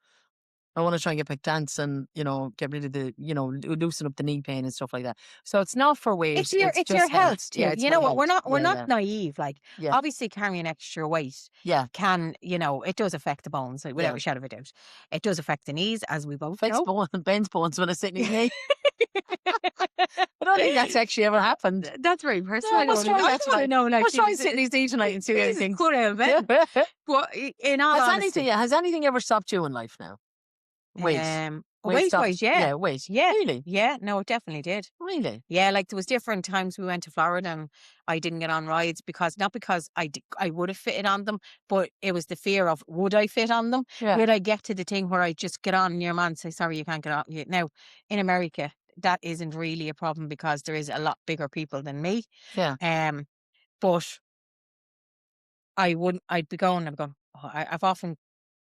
I want to try and get back dancing, you know, get rid of the, you know, loosen up the knee pain and stuff like that. So it's not for weight. It's your just health too. Yeah, it's You my know what? health. We're Yeah, not yeah. naive. Like Yeah. obviously carrying extra weight Yeah. can, you know, it does affect the bones without Yeah. a shadow of a doubt. It does affect the knees, as we both Affects know. Ben's bones when I sit in his knee. I don't think that's actually ever happened. That's very personal. I must try that tonight. know, like, Let's try and sit in his knee tonight and see what he thinks. Could have been. But in all honesty, Has anything ever stopped you in life now? Weight. weight stopped. wise, yeah. Yeah, weight. Yeah. Really? Yeah, no, it definitely did. Really? Yeah, like there was different times we went to Florida and I didn't get on rides because not because I would have fitted on them, but it was the fear of would I fit on them? Yeah. Would I get to the thing where I just get on and your man say, sorry, you can't get on? Now, in America, that isn't really a problem because there is a lot bigger people than me. Yeah. But I'd be going, I've often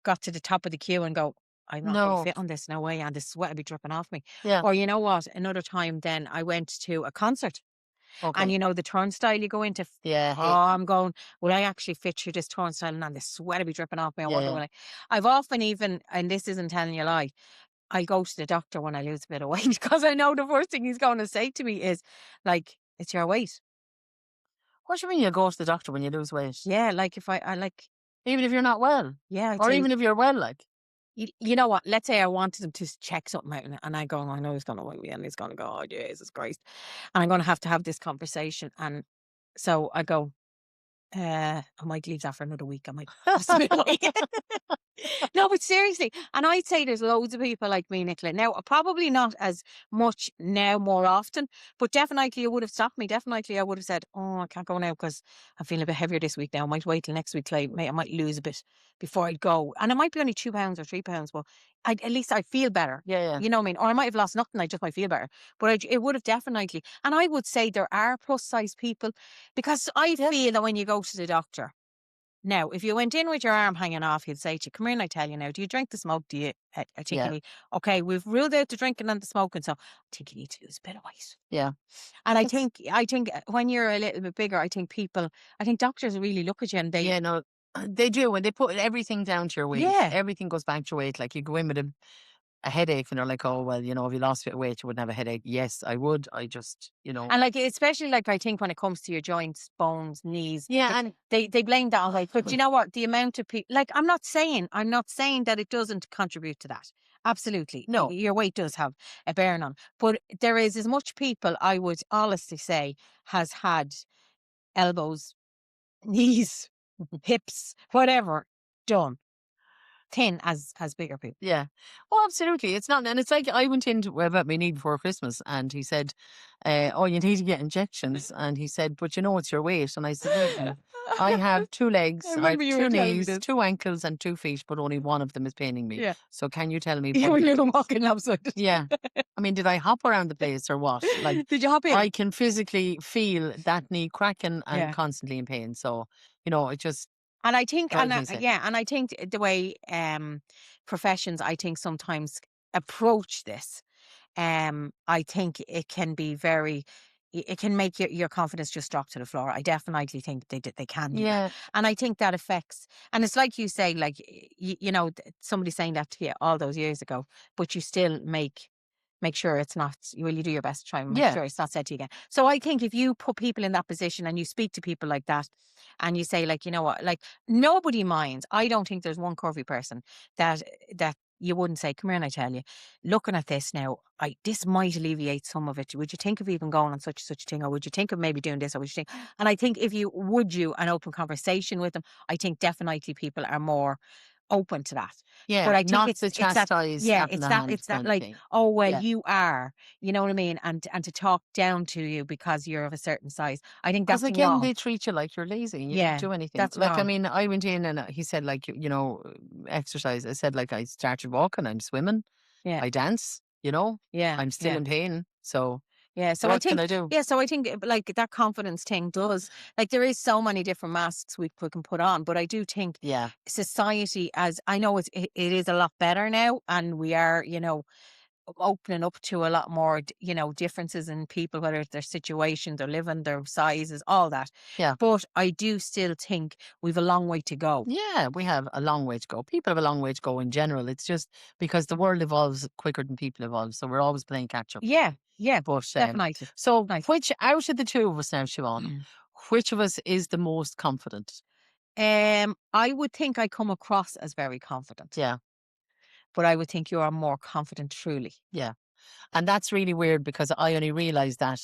got to the top of the queue and go, I'm not going to fit on this, no way, and the sweat would be dripping off me. Yeah. Or you know what? Another time then I went to a concert. Okay. And you know the turnstile you go into. Yeah. Oh, I'm going. Will I actually fit through this turnstile? And the sweat will be dripping off me. I wonder Yeah. will I. I've often even, and this isn't telling you a lie, I go to the doctor when I lose a bit of weight because I know the first thing he's going to say to me is like, "It's your weight." What do you mean you go to the doctor when you lose weight? Yeah, like if I like, Even if you're not well, yeah, or even if you're well, like. you know what? Let's say I wanted him to check something out, and I go, I know he's going to wait me, and he's going to go, oh Jesus Christ, and I'm going to have this conversation, so I go, I might leave that for another week. I might lose a bit of weight. No, but seriously, and I'd say there's loads of people like me, Nicola. Now, probably not as much now, more often, but definitely it would have stopped me. Definitely, I would have said, "Oh, I can't go now because I'm feeling a bit heavier this week. Now, I might wait till next week. I might lose a bit before I'd go, and it might be only 2 pounds or 3 pounds. But at least I feel better. Yeah. You know what I mean? Or I might have lost nothing. I just might feel better. But it would have definitely, and I would say there are plus size people because I feel that when you go to the doctor. Now, if you went in with your arm hanging off, he'd say to you, come here and I tell you now, do you drink the smoke? Do you articulate? Yeah. Okay, we've ruled out the drinking and the smoking, so I think you need to lose a bit of weight. Yeah. And I think when you're a little bit bigger, I think doctors really look at you and they... Yeah, no, they do. When they put everything down to your weight, everything goes back to your weight. Like you go in with a headache and they're like, oh, well, you know, if you lost a bit of weight, you wouldn't have a headache. Yes, I would. I just, you know. And like, especially like, I think when it comes to your joints, bones, knees. Yeah. And they blame that on weight. But you know what? The amount of people, like, I'm not saying that it doesn't contribute to that. Absolutely. No. Your weight does have a bearing on. But there is as much people, I would honestly say, has had elbows, knees, hips, whatever done. Thin as bigger people. Yeah. Oh, absolutely. It's not, and it's like I went into about my knee before Christmas, and he said, "Oh, you need to get injections." And he said, "But you know it's your weight." And I said, "I have 2 legs, I have 2 knees, 2 ankles, and 2 feet, but only one of them is paining me. Yeah. So can you tell me?" You're walking lopsided. Yeah. I mean, did I hop around the place or what? Like, did you hop in? I can physically feel that knee cracking and constantly in pain. So, you know, it just. And I think, and I think the way professions, I think sometimes approach this, I think it can be it can make your confidence just drop to the floor. I definitely think they can do that. And I think that affects, and it's like you say, like, you know, somebody saying that to you all those years ago, but you still make sure it's not, you do your best to try and make sure it's not said to you again. So I think if you put people in that position and you speak to people like that and you say, like, you know what, like, nobody minds. I don't think there's one curvy person that you wouldn't say, come here and I tell you, looking at this now, this might alleviate some of it. Would you think of even going on such a thing? Or would you think of maybe doing this? Or would you think? And I think if you an open conversation with them, I think definitely people are more open to that. Yeah, But I think not it's the it's that chastise, yeah, slapping the hand it's that kind of like, thing. oh well, Yeah. you are, you know what I mean, and to talk down to you because you're of a certain size. I think Because that's again, wrong. they treat you like you're lazy and you don't Yeah, do anything. that's Like, I wrong. mean, I went in and he said, like, exercise. I said, like, I started walking, I'm swimming, Yeah, I dance, you know, yeah, I'm still yeah. in pain. So Yeah, so I what can think, I do? yeah, so I think like that confidence thing does, like there is so many different masks we can put on, but I do think Yeah. society, as I know it is a lot better now, and we are, opening up to a lot more, differences in people, whether it's their situations, their living, their sizes, all that. Yeah. But I do still think we've a long way to go. Yeah, we have a long way to go. People have a long way to go in general. It's just because the world evolves quicker than people evolve. So we're always playing catch up. Yeah, yeah, But definitely. so Nice. which out of the two of us now, Siobhan, which of us is the most confident? I would think I come across as very confident, Yeah. but I would think you are more confident truly. Yeah. And that's really weird because I only realized that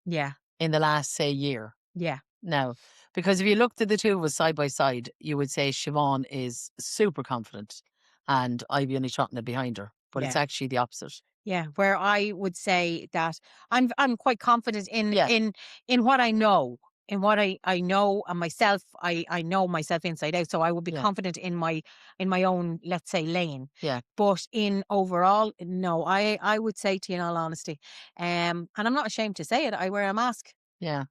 Yeah, in the last, say, year yeah, now. Because if you looked at the two of us side by side, you would say Siobhan is super confident and I'd be only trotting it behind her. But it's yeah. actually the opposite. Yeah, where I would say that I'm quite confident Yeah. in what I know, in what I know and myself. I know myself inside out, so I would be Yeah. confident in my own, let's say, lane. Yeah. But in overall, no, I would say to you in all honesty, and I'm not ashamed to say it. I wear a mask. Yeah.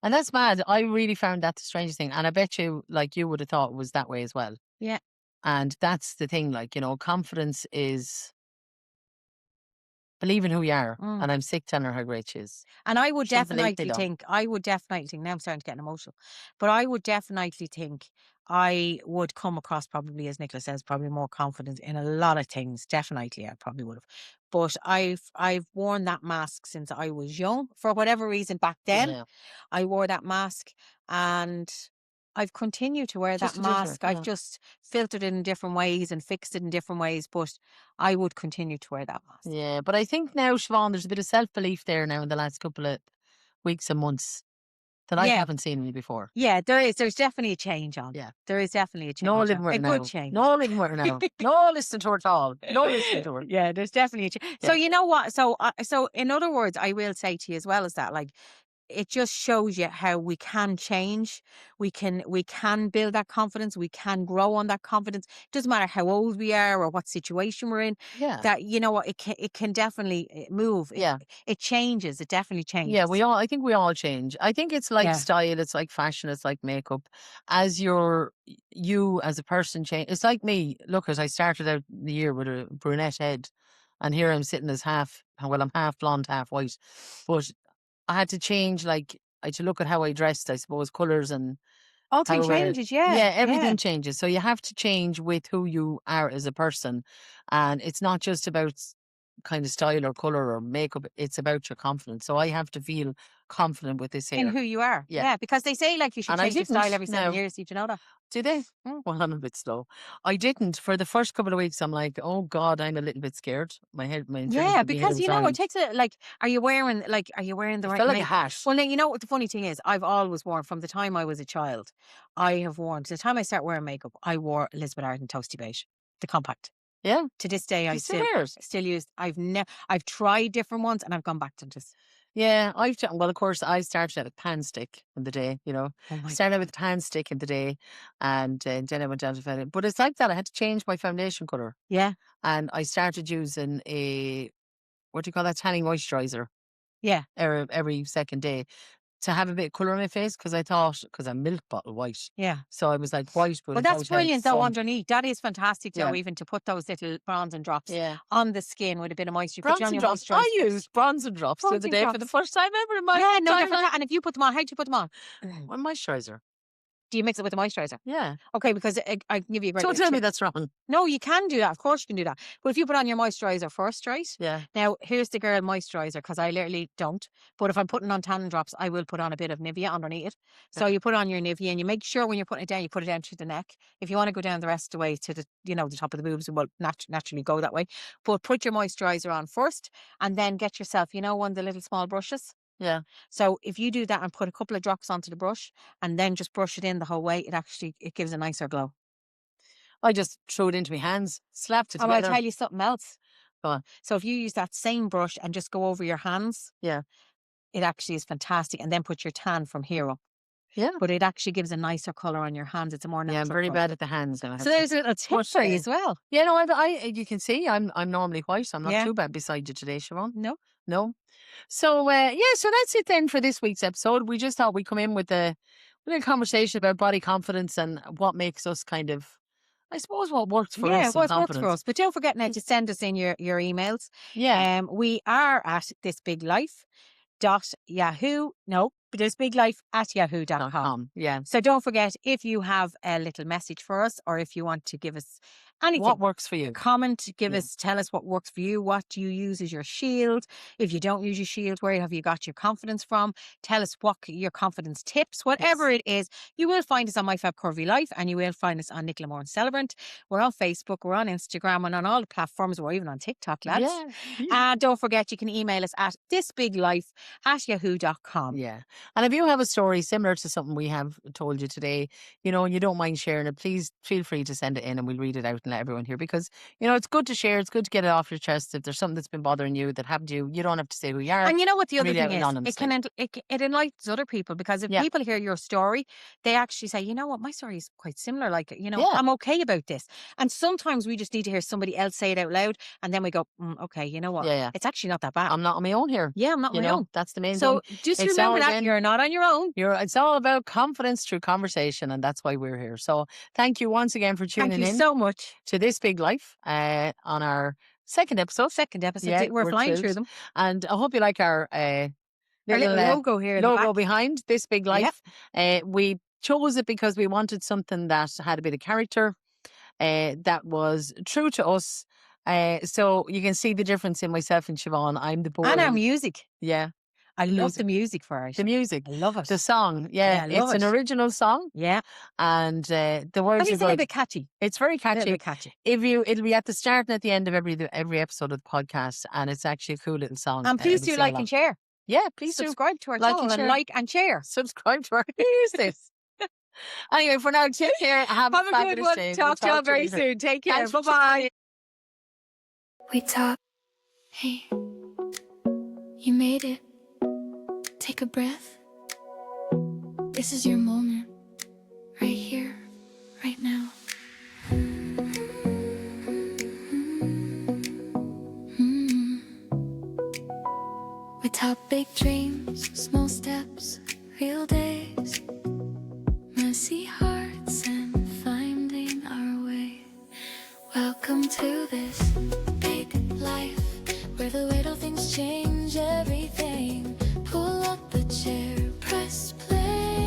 And that's mad. I really found that the strangest thing. And I bet you, like, you would have thought it was that way as well. Yeah. And that's the thing, like, confidence is believe in who you are. Mm. And I'm sick telling her how great she is. And I would She doesn't believe they definitely don't. think, now I'm starting to get emotional, but I would definitely think I would come across probably, as Nicola says, probably more confident in a lot of things. Definitely, I probably would have. But I've worn that mask since I was young. For whatever reason back then, Yeah. I wore that mask, and I've continued to wear Just that to do her. mask. I've just filtered it in different ways and fixed it in different ways, but I would continue to wear that mask. Yeah. But I think now, Siobhan, there's a bit of self belief there now in the last couple of weeks and months that I Yeah. haven't seen in you before. Yeah, there is. There's definitely a change on. Yeah. There is definitely a change No on. living with A her good now. change. No living with her now. No listening to her at all. No listening to her. Yeah, there's definitely a change. So Yeah. you know what? So in other words, I will say to you as well as that, like, it just shows you how we can change. We can build that confidence. We can grow on that confidence. Doesn't matter how old we are or what situation we're in. Yeah. That, you know what, it can definitely move. Yeah. It changes. It definitely changes. Yeah, I think we all change. I think it's like Yeah. style, it's like fashion, it's like makeup. As you as a person change, it's like me. Look, as I started out the year with a brunette head, and here I'm sitting as I'm half blonde, half white. But I had to change, like, I had to look at how I dressed, I suppose, colours and All things how, changes. Yeah. yeah, everything changes. So you have to change with who you are as a person. And it's not just about kind of style or colour or makeup, it's about your confidence. So I have to feel confident with this In hair. who you are. Yeah. Yeah, because they say like you should And I change your style didn't. every 7 No. years. Did you know that? Do they? Mm. Well, I'm a bit slow. I didn't. For the first couple of weeks, I'm like, oh God, I'm a little bit scared. My internal Yeah, to be because was you know, it orange. takes a like. Are you wearing the It right felt like a make? hat. Well, now you know what the funny thing is. I've always worn from the time I was a child. I have worn to the time I start wearing makeup. I wore Elizabeth Arden Toasty Beige, the compact. Yeah. To this day, I You still still wear it? still use. I've tried different ones and I've gone back to this. Yeah, well, of course, I started out with pan stick in the day, Oh my started out with pan stick in the day, and then I went down to foundation. But it's like that. I had to change my foundation colour, Yeah, and I started using what do you call that, tanning moisturiser yeah. every second day to have a bit of colour on my face because I thought, because I'm milk bottle white. Yeah. So I was like white, but Well, that's without brilliant though sun. underneath. That is fantastic though, Yeah. even to put those little bronzing drops Yeah. on the skin with a bit of moisture. Put you on Bronzing your drops. moisturiser. I used bronzing drops the other Bronzing day for the drops. first time ever in my Yeah, no, they're entire life. fantastic. And if you put them on, how'd you put them on? What moisturiser? Do you mix it with the moisturiser? Yeah. Okay, because I can give you a great Don't bit of tell me tip. that's wrong. No, you can do that. Of course you can do that. But if you put on your moisturiser first, right? Yeah. Now, here's the girl moisturiser, because I literally don't. But if I'm putting on tannin drops, I will put on a bit of Nivea underneath it. So you put on your Nivea and you make sure when you're putting it down, you put it down to the neck. If you want to go down the rest of the way to the, the top of the boobs, well, naturally go that way. But put your moisturiser on first and then get yourself, one of the little small brushes. Yeah. So if you do that and put a couple of drops onto the brush and then just brush it in the whole way, it gives a nicer glow. I just threw it into my hands, slapped it Oh, I'll together. tell you something else. Go on. So if you use that same brush and just go over your hands, Yeah. it actually is fantastic. And then put your tan from here up. Yeah. But it actually gives a nicer colour on your hands. It's a more natural Yeah, I'm very colour. bad at the hands. And I have So to there's a little tip put, for you as well. Yeah, no, you can see I'm normally white. I'm not Yeah. too bad beside you today, Siobhan. No. No. So so that's it then for this week's episode. We just thought we'd come in with a conversation about body confidence and what makes us kind of, I suppose, what works for Yeah, us. what and works for confidence. us. But don't forget now to send us in your emails. Yeah. We are at thisbiglife@yahoo.com. Yeah. So don't forget, if you have a little message for us, or if you want to give us anything, What works for you? comment, Yeah. tell us what works for you. What do you use as your shield? If you don't use your shield, where have you got your confidence from? Tell us what your confidence tips, whatever it is. You will find us on My Fab Curvy Life, and you will find us on Nicola Moore and Celebrant. We're on Facebook, we're on Instagram, and on all the platforms. We're even on TikTok, lads. Yeah. And don't forget, you can email us at thisbiglife@yahoo.com. Yeah. And if you have a story similar to something we have told you today, and you don't mind sharing it, please feel free to send it in and we'll read it out and let everyone hear, because, it's good to share. It's good to get it off your chest. If there's something that's been bothering you, that happened to you, you don't have to say who you are. And you know what the other Really thing is? It anonymously. can it enlightens other people, because if Yeah. people hear your story, they actually say, you know what, my story is quite similar. Like, Yeah. I'm okay about this. And sometimes we just need to hear somebody else say it out loud, and then we go, okay, you know what? Yeah. It's actually not that bad. I'm not on my own here. Yeah, I'm not on my own. That's the main So thing. just It's remember all that again- you're not on your own. It's all about confidence through conversation, and that's why we're here. So thank you once again for tuning Thank you in so much. to This Big Life on our second episode. Yeah, we're flying thrilled. through them. And I hope you like our Little logo here in the logo back. behind This Big Life. We chose it because we wanted something that had a bit of character, that was true to us. So you can see the difference in myself and Siobhan. I'm the boring. And our music. Yeah. I love the music for it. The music. I love it. The song. Yeah, I love it's an it. original song. Yeah. And the words And are it's a little good. bit catchy. It's very A little catchy. bit catchy. It'll be at the start and at the end of every episode of the podcast, and it's actually a cool little song. And please do like and share. Yeah, please do. Subscribe to our Like channel and and share. like and share. Subscribe to our. Who is this? Anyway, for now, take care. Have Have a good fabulous one. day. Talk to you all very later. soon. Take care. Thanks for Bye-bye. We talk. Hey, you made it. Take a breath. This is your moment. Right here, right now. We talk big dreams, small steps, real days, messy hearts, and finding our way. Welcome to this big life, where the way things change everything. Pull up the chair, press play.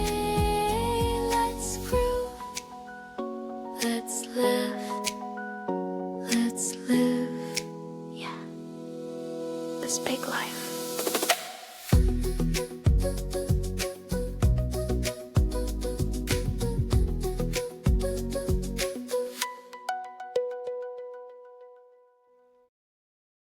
Let's groove, let's laugh, let's live. Yeah, this big life.